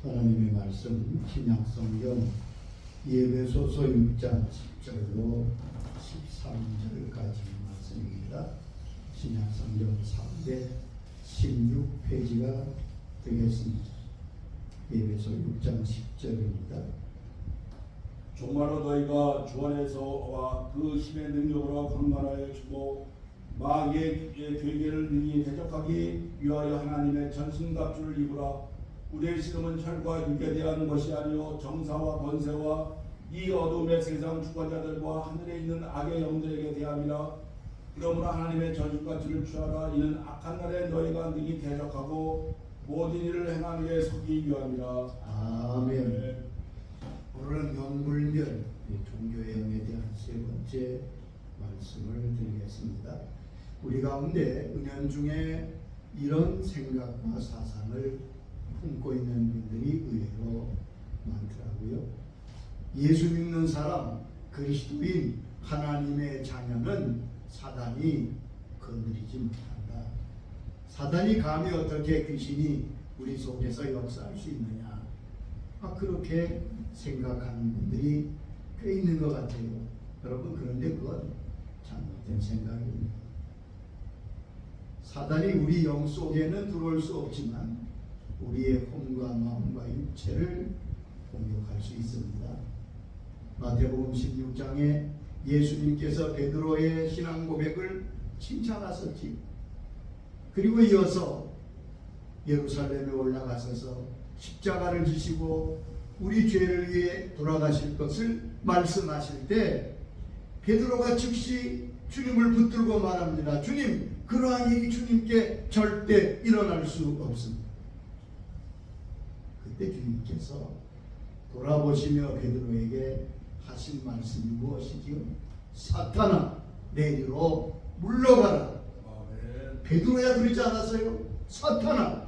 하나님의 말씀 신약성경 예배소서 6장 10절로 13절까지 말씀입니다. 신약성경 316페이지가 되겠습니다. 예배소 6장 10절입니다. 정말로 너희가 주 안에서와 그 힘의 능력으로 강건하여 주고 마귀의 괴계를 능히 대적하기 위하여 하나님의 전승갑주를 입으라. 우리의 시름은 혈과 육에 대한 것이 아니요 정사와 번세와 이 어둠의 세상 주관자들과 하늘에 있는 악의 영들에게 대함이라. 그러므로 하나님의 전승갑주를 취하라. 이는 악한 날에 너희가 능히 대적하고 모든 일을 행하는 데 서기 위함이라. 아멘. 네. 오늘은 영불멸 종교의 영에 대한 세 번째 말씀을 드리겠습니다. 우리 가운데 은연중에 이런 생각과 사상을 품고 있는 분들이 의외로 많더라고요. 예수 믿는 사람, 그리스도인, 하나님의 자녀는 사단이 건드리지 못한다. 사단이 감히 어떻게 귀신이 우리 속에서 역사할 수 있느냐. 그렇게 생각하는 분들이 꽤 있는 것 같아요. 여러분, 그런데 그건 잘못된 생각입니다. 사단이 우리 영 속에는 들어올 수 없지만 우리의 혼과 마음과 육체를 공격할 수 있습니다. 마태복음 16장에 예수님께서 베드로의 신앙 고백을 칭찬하셨지. 그리고 이어서 예루살렘에 올라가셔서 십자가를 지시고 우리 죄를 위해 돌아가실 것을 말씀하실 때 베드로가 즉시 주님을 붙들고 말합니다. 주님, 그러한 일이 주님께 절대 일어날 수 없습니다. 그때 주님께서 돌아보시며 베드로에게 하신 말씀이 무엇이지요? 사탄아, 내리로 물러가라. 아멘. 베드로야 그러지 않았어요? 사탄아.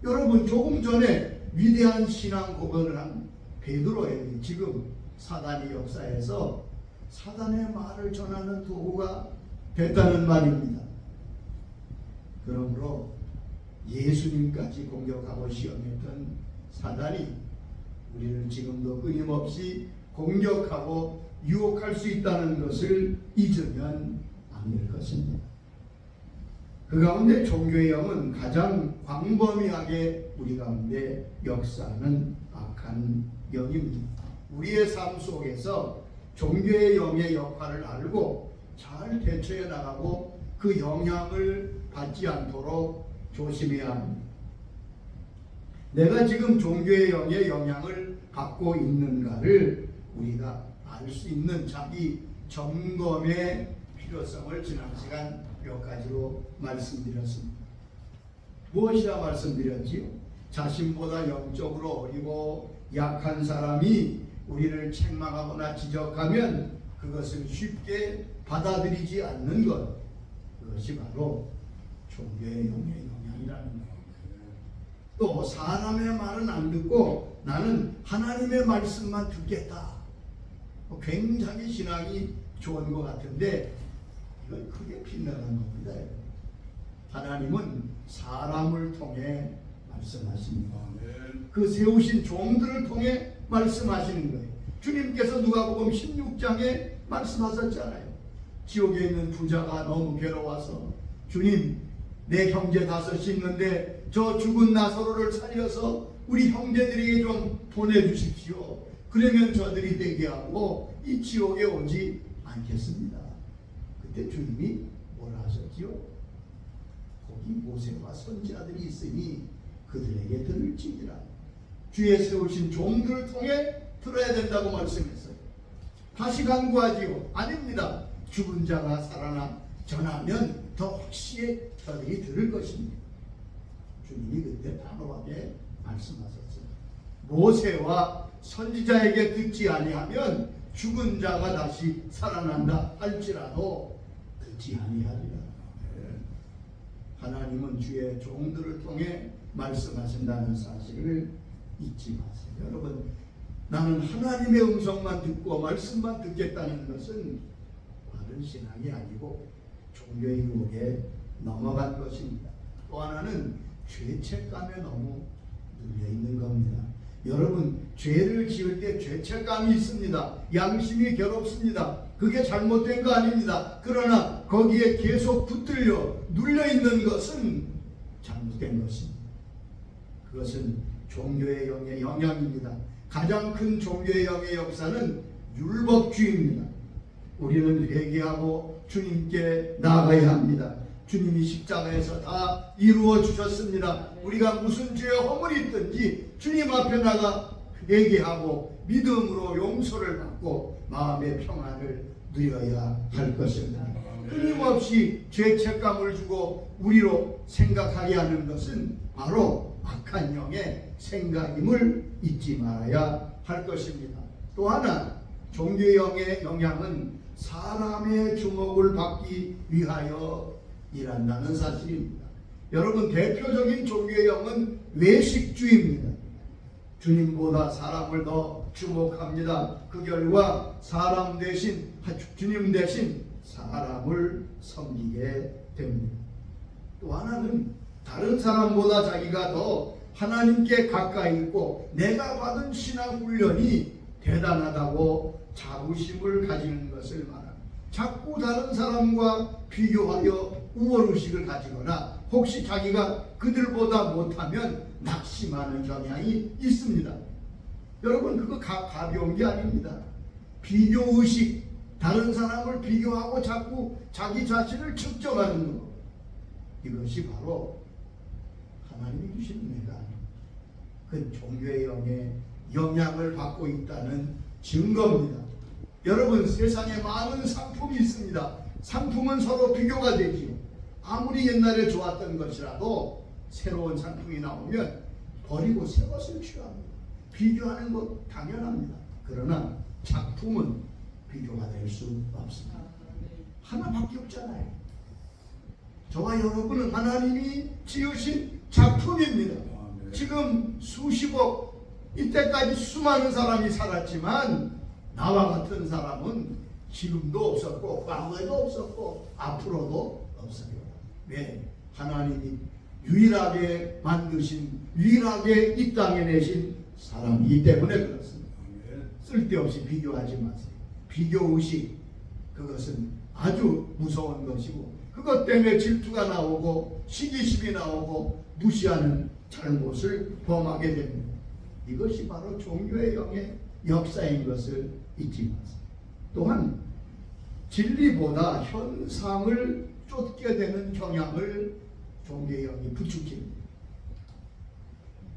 여러분, 조금 전에 위대한 신앙 고백을 한 베드로에게 지금 사단이 역사에서 사단의 말을 전하는 도구가 됐다는 말입니다. 그러므로 예수님까지 공격하고 시험했던 사단이 우리를 지금도 끊임없이 공격하고 유혹할 수 있다는 것을 잊으면 안 될 것입니다. 그 가운데 종교의 영은 가장 광범위하게 우리 가운데 역사하는 악한 영입니다. 우리의 삶 속에서 종교의 영의 역할을 알고 잘 대처해 나가고 그 영향을 받지 않도록 조심해야 합니다. 내가 지금 종교의 영의 영향을 받고 있는가를 우리가 알 수 있는 자기 점검의 필요성을 지난 시간 몇 가지로 말씀드렸습니다. 무엇이라 말씀드렸지요? 자신보다 영적으로 어리고 약한 사람이 우리를 책망하거나 지적하면 그것을 쉽게 받아들이지 않는 것, 그것이 바로 종교의 영의 영향이라는 거예요. 또 사람의 말은 안 듣고 나는 하나님의 말씀만 듣겠다. 굉장히 신앙이 좋은 것 같은데 이건 크게 빗나간 겁니다. 하나님은 사람을 통해 말씀하십니다. 그 세우신 종들을 통해 말씀하시는 거예요. 주님께서 누가복음 16장에 말씀하셨잖아요. 지옥에 있는 부자가 너무 괴로워서 주님, 내 형제 5이 있는데 저 죽은 나사로를 살려서 우리 형제들에게 좀 보내주십시오. 그러면 저들이 회개하고 이 지옥에 오지 않겠습니다. 그때 주님이 뭐라 하셨지요? 거기 모세와 선지자들이 있으니 그들에게 들을지니라. 주의 세우신 종들을 통해 들어야 된다고 말씀했어요. 다시 강구하지요? 아닙니다. 죽은 자가 살아나 전하면 더 확실히 저들이 들을 것입니다. 주님이 그때 단호하게 말씀하셨어요. 모세와 선지자에게 듣지 아니하면 죽은 자가 다시 살아난다 할지라도 듣지 아니하리라. 하나님은 주의 종들을 통해 말씀하신다는 사실을 잊지 마세요. 여러분, 나는 하나님의 음성만 듣고 말씀만 듣겠다는 것은 바른 신앙이 아니고 종교의 유혹에 넘어간 것입니다. 또 하나는 죄책감에 너무 눌려 있는 겁니다. 여러분, 죄를 지을 때 죄책감이 있습니다. 양심이 괴롭습니다. 그게 잘못된 거 아닙니다. 그러나 거기에 계속 붙들려 눌려있는 것은 잘못된 것입니다. 그것은 종교의 영의 영향입니다. 가장 큰 종교의 영의 역사는 율법주의입니다. 우리는 회개하고 주님께 나아가야 합니다. 주님이 십자가에서 다 이루어 주셨습니다. 우리가 무슨 죄의 허물이 있든지 주님 앞에 나가 회개하고 믿음으로 용서를 받고 마음의 평안을 누려야 할 것입니다. 끊임없이 죄책감을 주고 우리로 생각하게 하는 것은 바로 악한 영의 생각임을 잊지 말아야 할 것입니다. 또 하나, 종교의 영의 영향은 사람의 주목을 받기 위하여 일한다는 사실입니다. 여러분, 대표적인 종교의 영은 외식주의입니다. 주님보다 사람을 더 주목합니다. 그 결과 사람 대신 주님 대신 사람을 섬기게 됩니다. 또 하나는 다른 사람보다 자기가 더 하나님께 가까이 있고 내가 받은 신앙 훈련이 대단하다고 자부심을 가지는 것을 말합니다. 자꾸 다른 사람과 비교하여 우월의식을 가지거나 혹시 자기가 그들보다 못하면 낙심하는 경향이 있습니다. 여러분, 그거 가벼운 게 아닙니다. 비교의식, 다른 사람을 비교하고 자꾸 자기 자신을 측정하는 것, 이것이 바로 하나님이 주신 은혜가 아닙니다. 그 종교의 영의 영향을 받고 있다는 증거입니다. 여러분, 세상에 많은 상품이 있습니다. 상품은 서로 비교가 되지요. 아무리 옛날에 좋았던 것이라도 새로운 상품이 나오면 버리고 새 것을 취합니다. 비교하는 것 당연합니다. 그러나 작품은 비교가 될 수 없습니다. 하나밖에 없잖아요. 저와 여러분은 하나님이 지으신 작품입니다. 지금 수십억, 이때까지 수많은 사람이 살았지만 나와 같은 사람은 지금도 없었고 과거에도 없었고 앞으로도 없어요. 왜? 하나님이 유일하게 만드신, 유일하게 이 땅에 내신 사람이기 때문에 그렇습니다. 쓸데없이 비교하지 마세요. 비교의식, 그것은 아주 무서운 것이고 그것 때문에 질투가 나오고 시기심이 나오고 무시하는 잘못을 범하게 됩니다. 이것이 바로 종교의 영의 역사인 것을 잊지 마세요. 또한 진리보다 현상을 쫓게 되는 경향을 종교의 영이 부추깁니다.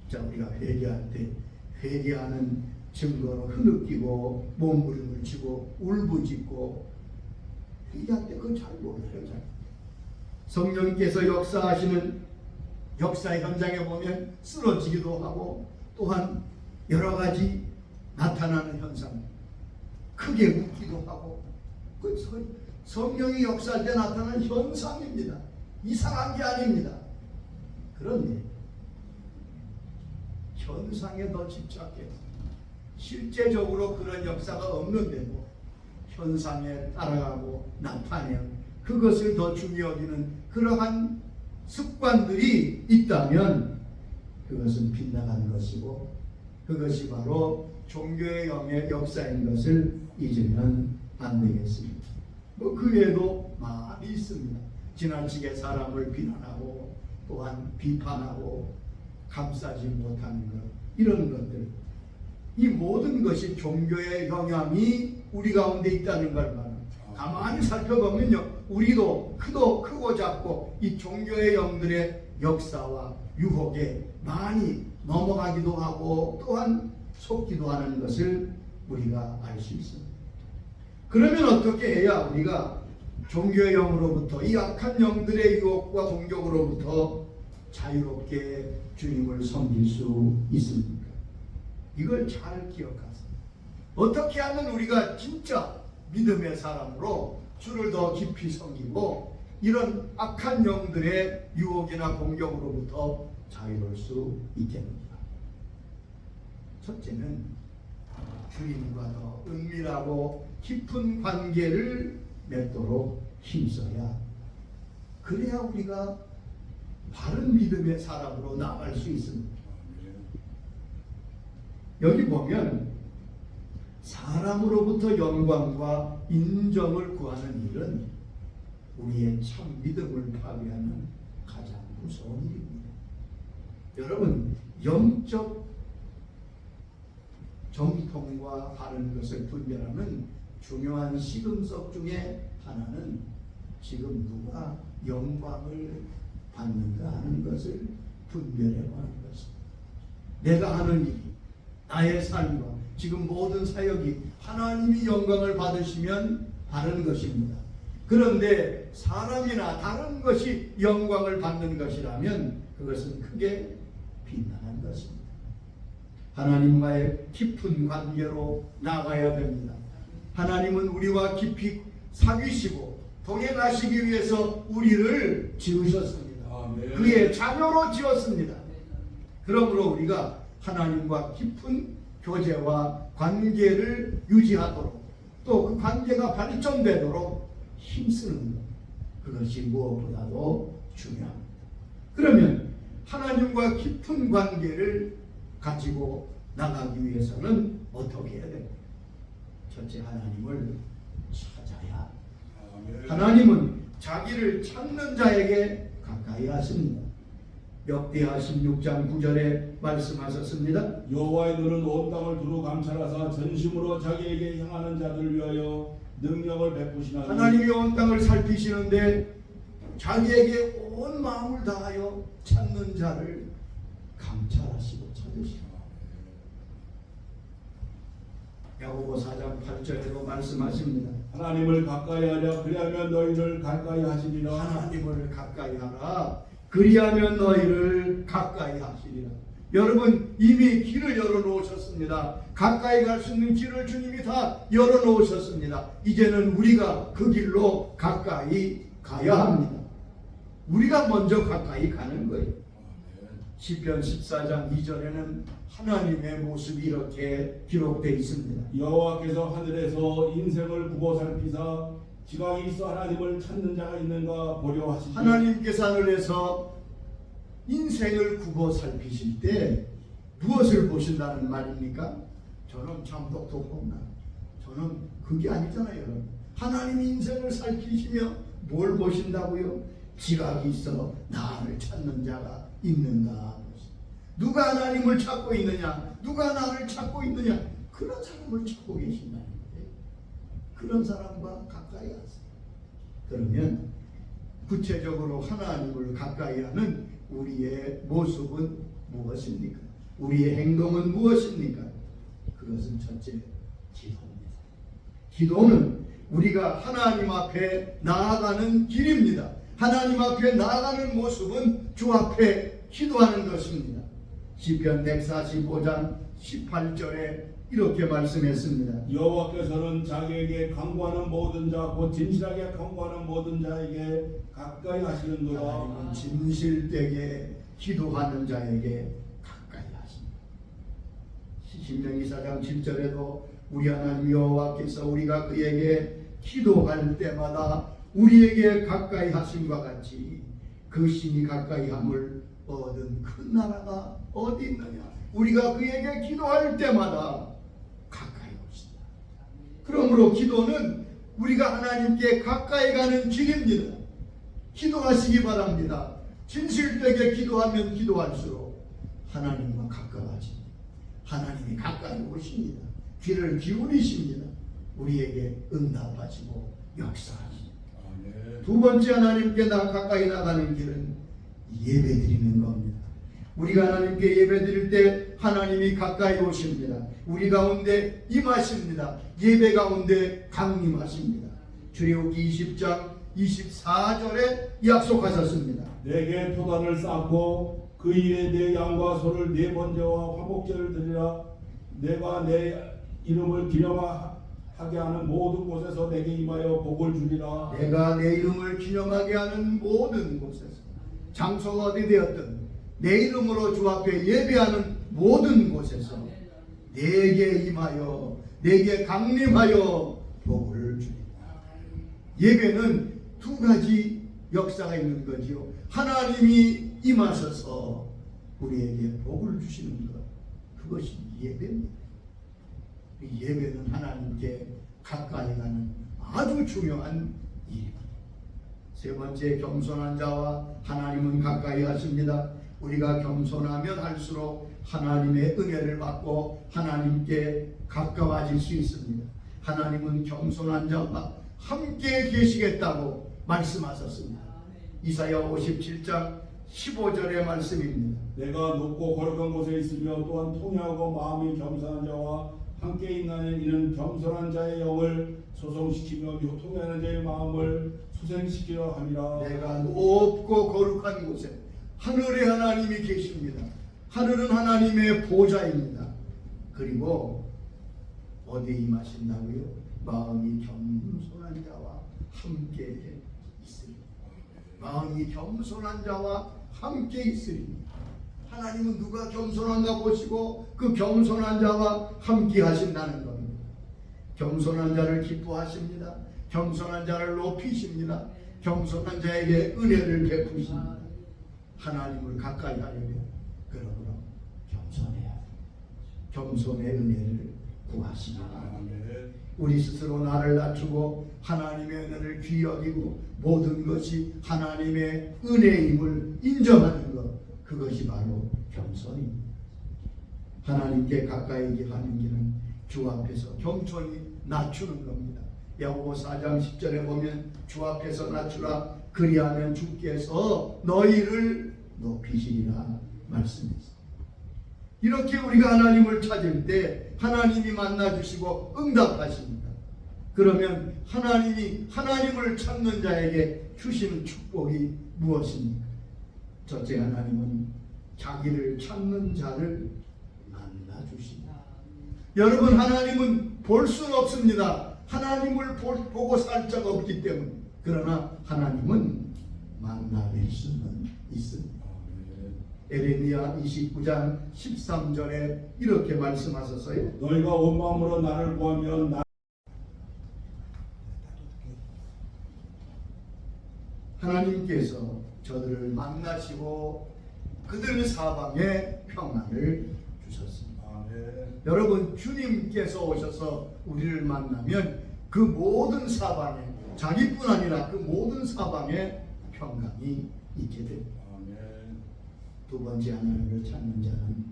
자, 우리가 회개할 때 회개하는 증거로 흐느끼고 몸부림을 치고 울부짖고 회개할 때 그건 잘 몰라요. 성령께서 역사하시는 역사의 현장에 보면 쓰러지기도 하고 또한 여러 가지 나타나는 현상, 크게 웃기도 하고, 그 성령이 역사할 때 나타나는 현상입니다. 이상한 게 아닙니다. 그런데 현상에 더 집착해서 실제적으로 그런 역사가 없는데도 현상에 따라가고 나타내는 그것을 더 중요히 여기는 그러한 습관들이 있다면 그것은 빗나간 것이고 그것이 바로 종교의 영의 역사인 것을 잊으면 안 되겠습니다. 그 외에도 많이 있습니다. 지나치게 사람을 비난하고 또한 비판하고 감싸지 못하는 것, 이런 것들, 이 모든 것이 종교의 영향이 우리 가운데 있다는 걸 말합니다. 가만히 살펴보면요, 우리도 크고 작고 이 종교의 영들의 역사와 유혹에 많이 넘어가기도 하고 또한 속기도 하는 것을 우리가 알 수 있습니다. 그러면 어떻게 해야 우리가 종교의 영으로부터, 이 악한 영들의 유혹과 공격으로부터 자유롭게 주님을 섬길 수 있습니까? 이걸 잘 기억하세요. 어떻게 하면 우리가 진짜 믿음의 사람으로 주를 더 깊이 섬기고 이런 악한 영들의 유혹이나 공격으로부터 자유로울 수 있겠는가? 첫째는 주님과 더 은밀하고 깊은 관계를 맺도록 힘써야, 그래야 우리가 바른 믿음의 사람으로 나아갈 수 있습니다. 여기 보면 사람으로부터 영광과 인정을 구하는 일은 우리의 참 믿음을 파괴하는 가장 무서운 일입니다. 여러분, 영적 정통과 바른 것을 분별하는 중요한 시금석 중에 하나는 지금 누가 영광을 받는가 하는 것을 분별해 보는 것입니다. 내가 하는 일이, 나의 삶과 지금 모든 사역이 하나님이 영광을 받으시면 바른 것입니다. 그런데 사람이나 다른 것이 영광을 받는 것이라면 그것은 크게 빗나간 것입니다. 하나님과의 깊은 관계로 나가야 됩니다. 하나님은 우리와 깊이 사귀시고 동행하시기 위해서 우리를 지으셨습니다. 아멘. 그의 자녀로 지었습니다. 그러므로 우리가 하나님과 깊은 교제와 관계를 유지하도록 또 그 관계가 발전되도록 힘쓰는 것, 그것이 무엇보다도 중요합니다. 그러면 하나님과 깊은 관계를 가지고 나가기 위해서는 어떻게 해야 됩니까? 첫째, 하나님을 찾아야 합니다. 하나님은 자기를 찾는 자에게 가까이 하십니다. 역대하 16장 9절에 말씀하셨습니다. 여호와의 눈은 온 땅을 두루 감찰하사 전심으로 자기에게 향하는 자들을 위하여 능력을 베푸시나니. 하나님이 온 땅을 살피시는데 자기에게 온 마음을 다하여 찾는 자를 감찰하시고 찾으시고, 야고보 4장 8절에도 말씀하십니다. 하나님을 가까이 하려 그리하면 너희를 가까이 하시리라. 하나님을 가까이 하라. 그리하면 너희를 가까이 하시리라. 여러분, 이미 길을 열어놓으셨습니다. 가까이 갈 수 있는 길을 주님이 다 열어놓으셨습니다. 이제는 우리가 그 길로 가까이 가야 합니다. 우리가 먼저 가까이 가는 거예요. 시편 14장 2절에는 하나님의 모습이 이렇게 기록되어 있습니다. 여호와께서 하늘에서 인생을 굽어 살피사 지각이 있어 하나님을 찾는 자가 있는가 보려 하시니. 하나님께서 하늘에서 인생을 굽어 살피실 때 무엇을 보신다는 말입니까? 저는 참 똑똑하구나. 저는 그게 아니잖아요. 하나님이 인생을 살피시며 뭘 보신다고요? 지각이 있어 나를 찾는 자가 있는가. 누가 하나님을 찾고 있느냐? 누가 나를 찾고 있느냐? 그런 사람을 찾고 계신다는 거예요. 그런 사람과 가까이 하세요. 그러면 구체적으로 하나님을 가까이 하는 우리의 모습은 무엇입니까? 우리의 행동은 무엇입니까? 그것은 첫째, 기도입니다. 기도는 우리가 하나님 앞에 나아가는 길입니다. 하나님 앞에 나아가는 모습은 주 앞에 기도하는 것입니다. 시편 145장 18절에 이렇게 말씀했습니다. 여호와께서는 자기에게 간구하는 모든 자 곧 진실하게 간구하는 모든 자에게 가까이 하시는도다. 하나님은 진실되게 기도하는 자에게 가까이 하십니다. 신명기 4장 7절에도 우리 하나님 여호와께서 우리가 그에게 기도할 때마다 우리에게 가까이 하심과 같이 그 신이 가까이 함을 얻은 큰 나라가 어디 있느냐. 우리가 그에게 기도할 때마다 가까이 오신다. 그러므로 기도는 우리가 하나님께 가까이 가는 길입니다. 기도하시기 바랍니다. 진실되게 기도하면 기도할수록 하나님과 가까워집니다. 하나님이 가까이 오십니다. 귀를 기울이십니다. 우리에게 응답하시고 역사하십니다. 두 번째, 하나님께 가까이 나가는 길은 예배드리는 겁니다. 우리가 하나님께 예배드릴 때 하나님이 가까이 오십니다. 우리 가운데 임하십니다. 예배 가운데 강림하십니다. 출애굽기 20장 24절에 약속하셨습니다. 내게 토단을 쌓고 그 위에 내 양과 소를 네 번제와 화목제를 드리라. 내가 내 이름을 기념하게 하는 모든 곳에서 내게 임하여 복을 주리라. 내가 내 이름을 기념하게 하는 모든 곳에서, 장소가 어디 되었든 내 이름으로 주 앞에 예배하는 모든 곳에서 내게 임하여 내게 강림하여 복을 주리라. 예배는 두 가지 역사가 있는 거지요. 하나님이 임하셔서 우리에게 복을 주시는 것, 그것이 예배입니다. 이 예배는 하나님께 가까이 가는 아주 중요한 일입니다. 세 번째, 겸손한 자와 하나님은 가까이 하십니다. 우리가 겸손하면 할수록 하나님의 은혜를 받고 하나님께 가까워질 수 있습니다. 하나님은 겸손한 자와 함께 계시겠다고 말씀하셨습니다. 이사야 57장 15절의 말씀입니다. 내가 높고 거룩한 곳에 있으며 또한 통회하고 마음이 겸손한 자와 함께 있나니 이는 겸손한 자의 영을 소송시키며 통회하는 자의 마음을 수생시키려 함이라. 내가 높고 거룩한 곳에 하늘에 하나님이 계십니다. 하늘은 하나님의 보좌입니다. 그리고 어디에 임하신다고요? 마음이 겸손한 자와 함께 있으리. 마음이 겸손한 자와 함께 있으리. 하나님은 누가 겸손한가 보시고 그 겸손한 자와 함께 하신다는 겁니다. 겸손한 자를 기뻐하십니다. 겸손한 자를 높이십니다. 겸손한 자에게 은혜를 베푸십니다. 하나님을 가까이 하려면 그러므로 겸손해야 돼. 겸손의 은혜를 구하시기 바랍니다. 우리 스스로 나를 낮추고 하나님의 은혜를 귀히 여기고 모든 것이 하나님의 은혜임을 인정하는 것, 그것이 바로 겸손입니다. 하나님께 가까이 하는 길은 주 앞에서 겸손히 낮추는 겁니다. 야고보 4장 10절에 보면 주 앞에서 낮추라 그리하면 주께서 너희를 높이시리라 말씀했습니다. 이렇게 우리가 하나님을 찾을 때 하나님이 만나주시고 응답하십니다. 그러면 하나님이 하나님을 찾는 자에게 주시는 축복이 무엇입니까? 첫째, 하나님은 자기를 찾는 자를 만나주십니다. 여러분, 하나님은 볼 수는 없습니다. 하나님을 보고 살 자가 없기 때문에. 그러나 하나님은 만나뵐 수는 있습니다. 에레미야 29장 13절에 이렇게 말씀하셨어요. 너희가 온 마음으로 나를 구하면 하나님께서 저들을 만나시고 그들 사방에 평안을 주셨습니다. 여러분, 주님께서 오셔서 우리를 만나면 그 모든 사방에, 자기뿐 아니라 그 모든 사방에 평강이 있게 됩니다. 두 번째, 하나님을 찾는 자는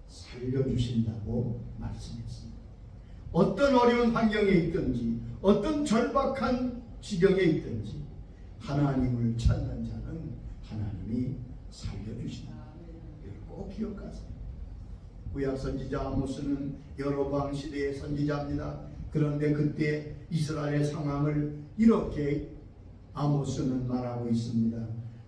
살려주신다고 말씀했습니다. 어떤 어려운 환경에 있든지 어떤 절박한 지경에 있든지 하나님을 찾는 자는 하나님이 살려주신다. 이걸 꼭 기억하세요. 구약 선지자 아모스는 여로보암 시대의 선지자입니다. 그런데 그때 이스라엘의 상황을 이렇게 아모스는 말하고 있습니다.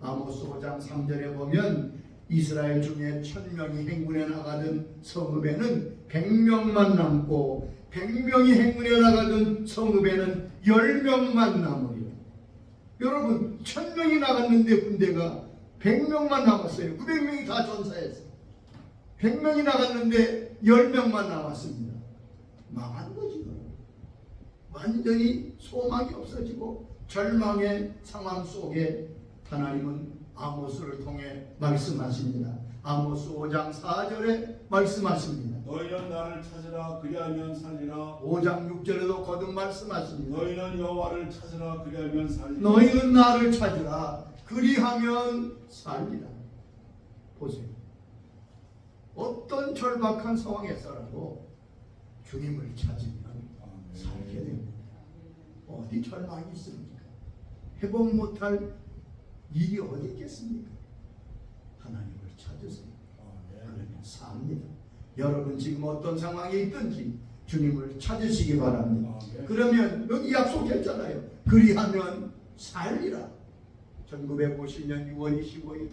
아모스 5장 3절에 보면 이스라엘 중에 1000명이 행군에 나가던 성읍에는 100명만 남고 100명이 행군에 나가던 성읍에는 10명만 남으리라. 여러분, 1000명이 나갔는데 군대가 100명만 남았어요. 900명이 다 전사했어요. 100명이 나갔는데 10명만 남았습니다. 망한 거지. 완전히 소망이 없어지고 절망의 상황 속에 하나님은 아모스를 통해 말씀하십니다. 아모스 5장 4절에 말씀하십니다. 너희는 나를 찾으라 그리하면 살리라. 5장 6절에도 거듭 말씀하십니다. 너희는 여호와를 찾으라 그리하면 살리라. 너희는 나를 찾으라 그리하면 살리라. 보세요. 어떤 절박한 상황에서라도 주님을 찾으면 살게 됩니다. 어디 절망이 있습니까? 회복 못할 일이 어디 있겠습니까? 하나님을 찾으세요. 그러면 삽니다. 여러분, 지금 어떤 상황에 있든지 주님을 찾으시기 바랍니다. 그러면 여기 약속했잖아요. 그리하면 살리라. 1950년 6월 25일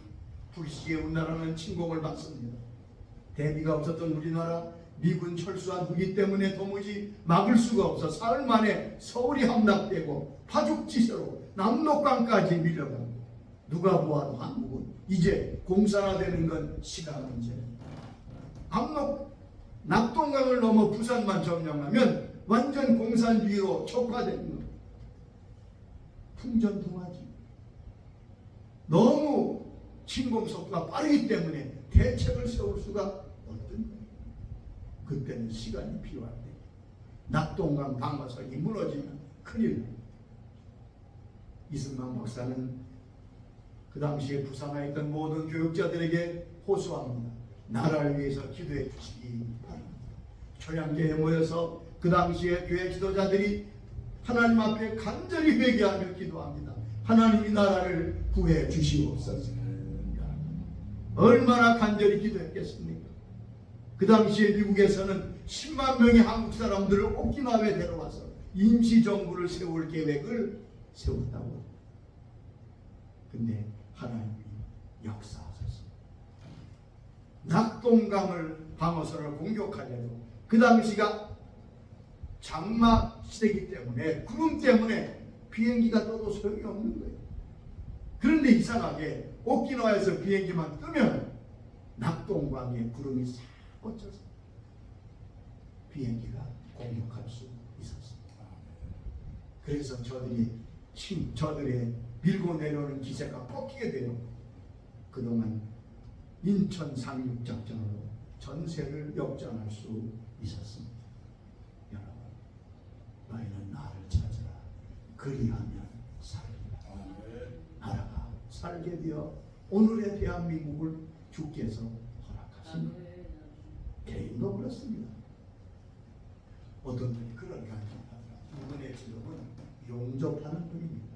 불시에 우리나라는 침공을 받습니다. 대비가 없었던 우리나라, 미군 철수한 후기 때문에 도무지 막을 수가 없어 사흘 만에 서울이 함락되고 파죽지세로 남록강까지 밀려갑니다. 누가 보아도 한국은 이제 공산화되는 건 시간 문제입니다. 낙동강을 넘어 부산만 점령하면 완전 공산주의로 촉화되는 겁니다. 풍전등화지. 너무 침공 속도가 빠르기 때문에 대책을 세울 수가 없던 거예요. 그때는 시간이 필요한데 낙동강 방어선이 무너지면 큰일 납니다. 이승만 목사는 그 당시에 부산에 있던 모든 교육자들에게 호소합니다. 나라를 위해서 기도해 주시기 바랍니다. 초량교회에 모여서 그 당시에 교회 지도자들이 하나님 앞에 간절히 회개하며 기도합니다. 하나님이 나라를 구해 주시옵소서. 얼마나 간절히 기도했겠습니까? 그 당시에 미국에서는 10만 명의 한국 사람들을 오키나와에 데려와서 임시정부를 세울 계획을 세웠다고. 근데 하나님이 역사하셨습니다. 낙동강을 방어선을 공격하려고 그 당시가 장마 시대이기 때문에 구름 때문에 비행기가 떠도 소용이 없는 거예요. 그런데 이상하게 오키나와에서 비행기만 뜨면 낙동강에 구름이 싹 꽂혀서 비행기가 공격할 수 있었습니다. 그래서 저들의 밀고 내려오는 기세가 꺾이게 되어 그동안 인천 상륙작전으로 전세를 역전할 수 있었습니다. 여러분, 너희는 나를 찾으라. 그리하면 살리라. 나라가 살게 되어 오늘의 대한민국을 주께서 허락하십니다. 개인도 그렇습니다. 어떤 분이 그런 이야기를 하더라. 이분의 직업은 용접하는 분입니다.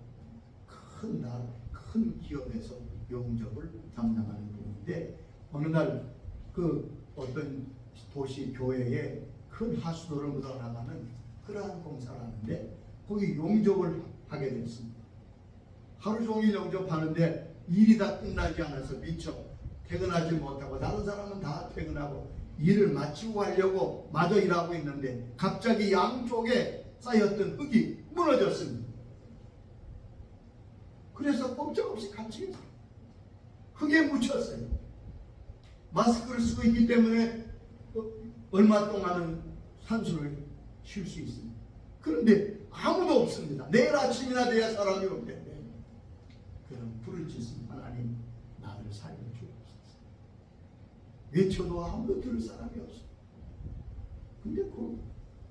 큰 기업에서 용접을 담당하는 분인데 어느 날 그 어떤 도시 교회에 큰 하수도를 묻어나가는 그러한 공사를 하는데 거기 용접을 하게 됐습니다. 하루 종일 용접하는데 일이 다 끝나지 않아서 미처 퇴근하지 못하고 다른 사람은 다 퇴근하고 일을 마치고 하려고 마저 일하고 있는데 갑자기 양쪽에 쌓였던 흙이 무너졌습니다. 그래서 꼼짝없이 갇히겠어요. 흙에 묻혔어요. 마스크를 쓰고 있기 때문에 얼마 동안은 산소를 쉴 수 있습니다. 그런데 아무도 없습니다. 내일 아침이나 돼야 사람이 올 텐데 그럼 부르짖음 하나님 나를 살려주옵소서. 외쳐도 아무도 들을 사람이 없어요. 근데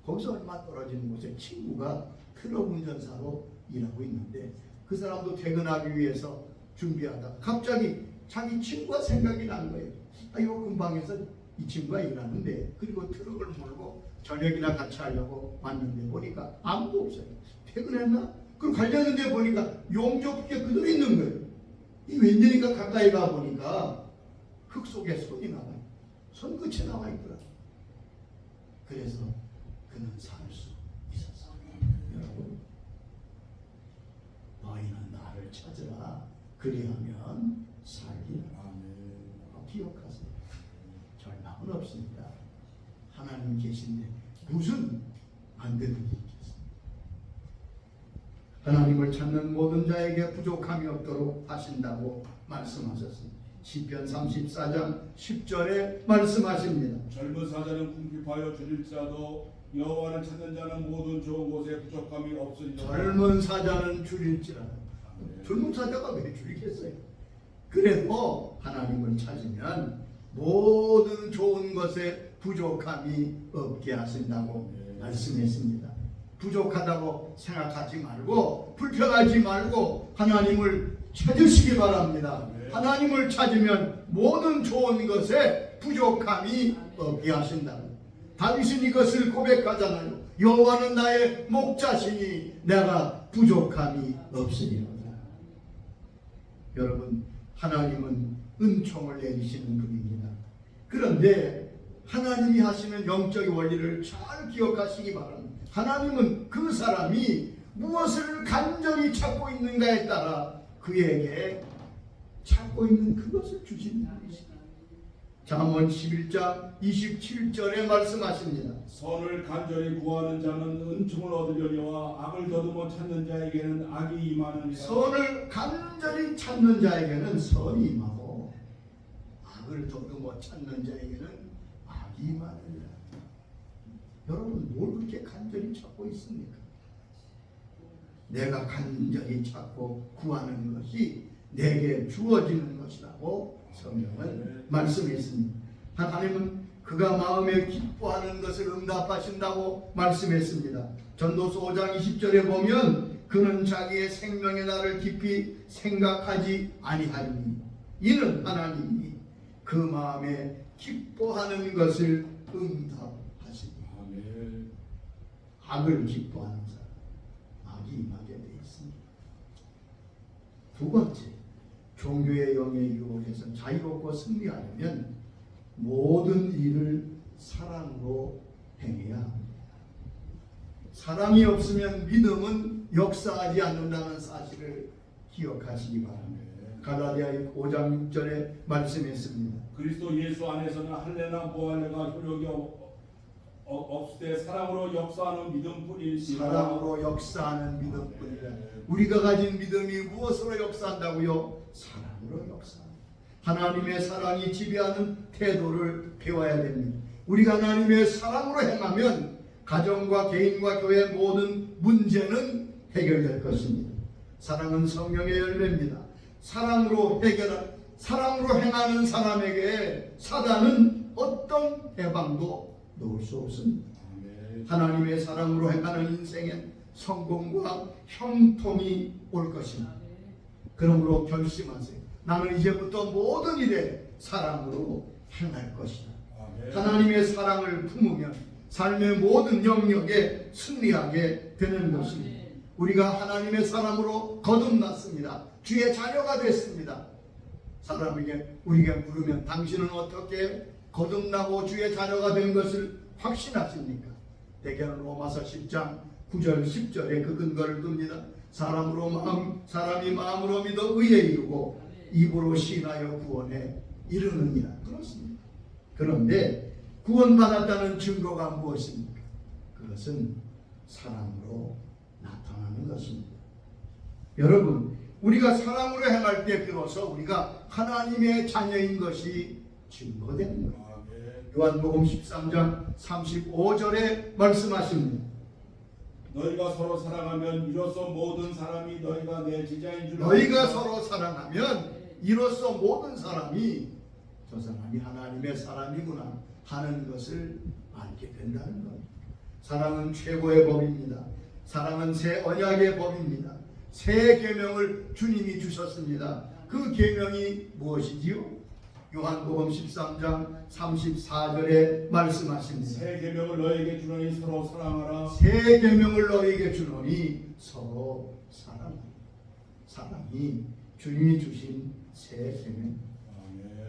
거기서 얼마 떨어지는 곳에 친구가 트럭 운전사로 일하고 있는데 그 사람도 퇴근하기 위해서 준비하다가 갑자기 자기 친구가 생각이 난 거예요. 요 근방에서 이 친구가 일하는데 그리고 트럭을 몰고 저녁이나 같이 하려고 왔는데 보니까 아무도 없어요. 퇴근했나? 그리고 가려는데 보니까 용접기가 그대로 있는 거예요. 이 웬일인가 가까이 가보니까 흙 속에 손이 나와요. 손끝이 나와 있더라. 그래서 그는 살 수 있었어요. 여러분, 너희는 나를 찾으라. 그리하면 살리라. 기억하세요. 절망은 없습니다. 하나님 계신데 무슨 안 되는 일이 있겠습니까? 하나님을 찾는 모든 자에게 부족함이 없도록 하신다고 말씀하셨습니다. 시편 34장 10절에 말씀하십니다. 젊은 사자는 궁핍하여 줄일지라도 여호와를 찾는 자는 모든 좋은 곳에 부족함이 없으리라. 젊은 사자는 줄일지라도 젊은 사자가 왜 줄이겠어요? 그래도 하나님을 찾으면 모든 좋은 것에 부족함이 없게 하신다고 말씀했습니다. 부족하다고 생각하지 말고 불평하지 말고 하나님을 찾으시기 바랍니다. 하나님을 찾으면 모든 좋은 것에 부족함이 없게 하신다고. 다윗은 이것을 고백하잖아요. 여호와는 나의 목자시니 내가 부족함이 없으리로다. 여러분, 하나님은 은총을 내리시는 분입니다. 그런데 하나님이 하시는 영적인 원리를 잘 기억하시기 바랍니다. 하나님은 그 사람이 무엇을 간절히 찾고 있는가에 따라 그에게 찾고 있는 그것을 주시는 분이십니다. 잠언 11장 27절에 말씀하십니다. 선을 간절히 구하는 자는 은총을 얻으려니와 악을 더듬어 찾는 자에게는 악이 임하느니라. 선을 간절히 찾는 자에게는 선이 임하고 악을 더듬어 찾는 자에게는 악이 임하느니라. 여러분, 뭘 그렇게 간절히 찾고 있습니까? 내가 간절히 찾고 구하는 것이 내게 주어지는 것이라고 성경은 말씀했습니다. 하나님은 그 그가 마음에 기뻐하는 것을 응답하신다고 말씀했습니다. 전도서 5장 20절에 보면 그는 자기의 생명의 날을 깊이 생각하지 아니하리니 이는 하나님이 그 마음에 기뻐하는 것을 응답하시니. 아멘. 악을 기뻐하는 사람, 악이 임하게 되어 있습니다. 두 번째, 종교의 영의 유혹에서 자유롭고 승리하려면 모든 일을 사랑으로 행해야 합니다. 사랑이 없으면 믿음은 역사하지 않는다는 사실을 기억하시기 바랍니다. 갈라디아 5장 6절에 말씀했습니다. 그리스도 예수 안에서는 할례나 무할례가 효력이 없으되 사랑으로 역사하는 믿음뿐이니라. 사랑으로 역사하는 믿음뿐이라. 우리가 가진 믿음이 무엇으로 역사한다고요? 사랑으로 역사합니다. 하나님의 사랑이 지배하는 태도를 배워야 됩니다. 우리가 하나님의 사랑으로 행하면 가정과 개인과 교회 모든 문제는 해결될 것입니다. 사랑은 성령의 열매입니다. 사랑으로 행하는 사람에게 사단은 어떤 해방도 놓을 수 없습니다. 하나님의 사랑으로 행하는 인생엔 성공과 형통이 올 것입니다. 그러므로 결심하세요. 나는 이제부터 모든 일에 사랑으로 행할 것이다. 하나님의 사랑을 품으면 삶의 모든 영역에 승리하게 되는 것입니다. 우리가 하나님의 사랑으로 거듭났습니다. 주의 자녀가 됐습니다. 사람에게 우리가 물으면 당신은 어떻게 거듭나고 주의 자녀가 된 것을 확신하십니까? 대개는 로마서 10장 9절 10절에 그 근거를 둡니다. 사람이 마음으로 믿어 의에 이르고 입으로 시인하여 구원에 이르느니라. 그렇습니다. 그런데 구원받았다는 증거가 무엇입니까? 그것은 사랑으로 나타나는 것입니다. 여러분, 우리가 사랑으로 행할 때 비로소 우리가 하나님의 자녀인 것이 증거되는 거예요. 요한복음 13장 35절에 말씀하십니다. 너희가 서로 사랑하면 이로써 모든 사람이 너희가 내 제자인 줄 너희가 서로 사랑하면 이로써 모든 사람이 저 사람이 하나님의 사람이구나 하는 것을 알게 된다는 겁니다. 사랑은 최고의 법입니다. 사랑은 새 언약의 법입니다. 새 계명을 주님이 주셨습니다. 그 계명이 무엇이지요? 요한복음 13장 34절에 말씀하십니다. 새 계명을 너에게 주노니 서로 사랑하라. 새 계명을 너에게 주노니 서로 사랑하라. 사랑이 주님이 주신 새 계명.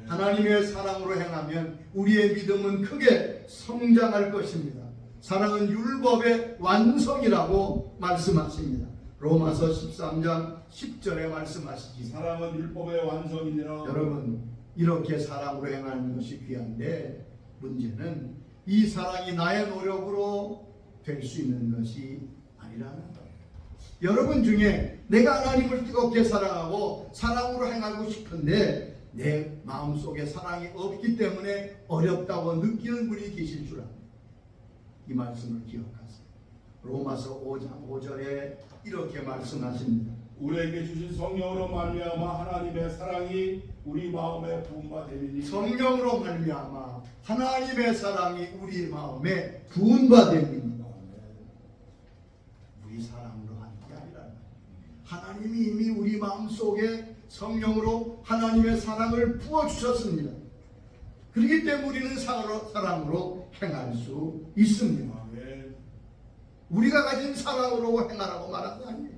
하나님의 사랑으로 행하면 우리의 믿음은 크게 성장할 것입니다. 사랑은 율법의 완성이라고 말씀하십니다. 로마서 13장 10절에 말씀하시지. 사랑은 율법의 완성이니라. 여러분, 이렇게 사랑으로 행하는 것이 귀한데 문제는 이 사랑이 나의 노력으로 될 수 있는 것이 아니라는 거예요. 여러분 중에 내가 하나님을 뜨겁게 사랑하고 사랑으로 행하고 싶은데 내 마음속에 사랑이 없기 때문에 어렵다고 느끼는 분이 계실 줄 압니다. 이 말씀을 기억하세요. 로마서 5장 5절에 이렇게 말씀하십니다. 우리에게 주신 성령으로 말미암아 하나님의 사랑이 우리 마음에 부은 바 되리니. 성령으로 말미암아 하나님의 사랑이 우리 마음에 부은 바 됩니다. 우리 사랑으로 하는 게 아니라 하나님이 이미 우리 마음속에 성령으로 하나님의 사랑을 부어주셨습니다. 그렇기 때문에 우리는 사랑으로 행할 수 있습니다. 우리가 가진 사랑으로 행하라고 말한 거 아니에요.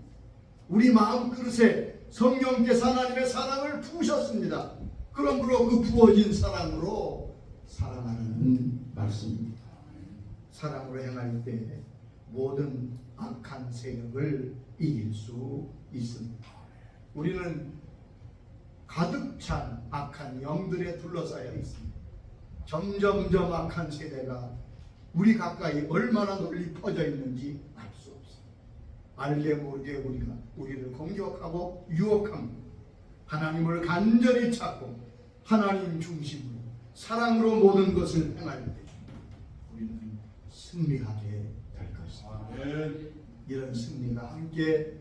우리 마음 그릇에 성령께서 하나님의 사랑을 부으셨습니다. 그러므로 그 부어진 사랑으로 살아가는 말씀입니다. 사랑으로 행할 때 모든 악한 세력을 이길 수 있습니다. 우리는 가득 찬 악한 영들에 둘러싸여 있습니다. 점점점 악한 세대가 우리 가까이 얼마나 널리 퍼져 있는지 알 수 없습니다. 알게 모르게 우리가 우리를 공격하고 유혹합니다. 하나님을 간절히 찾고 하나님 중심으로 사랑으로 모든 것을 행할 때 우리는 승리하게 될 것입니다. 이런 승리가 함께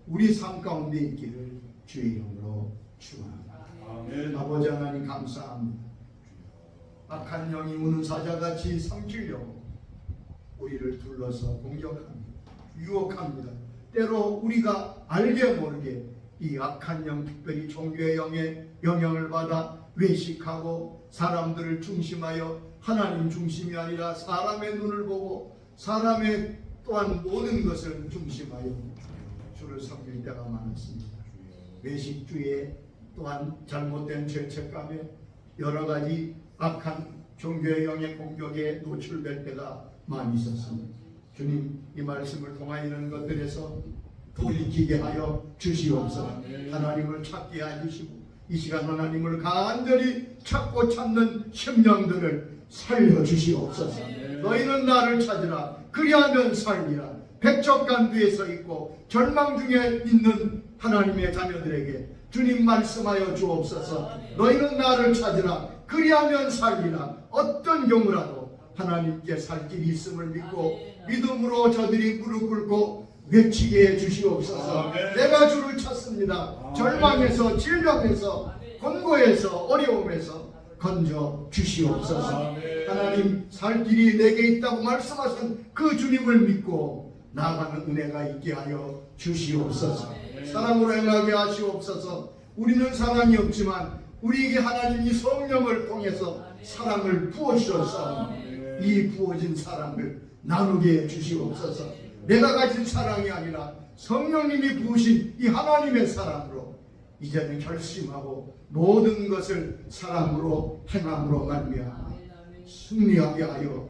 우리 삶 가운데 있기를 주의 이름으로 축원합니다. 아버지 하나님 감사합니다. 악한 영이 우는 사자같이 삼키려고 우리를 둘러서 공격합니다. 유혹합니다. 때로 우리가 알게 모르게 이 악한 영, 특별히 종교의 영의 영향을 받아 외식하고 사람들을 중심하여 하나님 중심이 아니라 사람의 눈을 보고 사람의 또한 모든 것을 중심하여 주를 섬길 때가 많았습니다. 외식주의에 또한 잘못된 죄책감에 여러 가지 악한 종교의 영의 공격에 노출될 때가 많이 있었습니다. 주님, 이 말씀을 통하여 이런 것들에서 돌이키게 하여 주시옵소서. 하나님을 찾게 해주시고 이 시간 하나님을 간절히 찾고 찾는 심령들을 살려주시옵소서. 너희는 나를 찾으라. 그리하면 살리라. 백척간두에 서 있고 절망 중에 있는 하나님의 자녀들에게 주님 말씀하여 주옵소서. 너희는 나를 찾으라. 그리하면 살리라. 어떤 경우라도 하나님께 살 길이 있음을 믿고 믿음으로 저들이 무릎 꿇고 외치게 해 주시옵소서. 내가 주를 찾습니다. 절망에서, 질병에서, 곤고에서, 어려움에서 건져 주시옵소서. 하나님, 살 길이 내게 있다고 말씀하신 그 주님을 믿고 나아가는 은혜가 있게 하여 주시옵소서. 사랑으로 행하게 하시옵소서. 우리는 사랑이 없지만 우리에게 하나님이 성령을 통해서 사랑을 부어주셔서 이 부어진 사랑을 나누게 해 주시옵소서. 내가 가진 사랑이 아니라 성령님이 부으신 이 하나님의 사랑으로 이제는 결심하고 모든 것을 사랑으로 행함으로 말미암아 승리하게 하여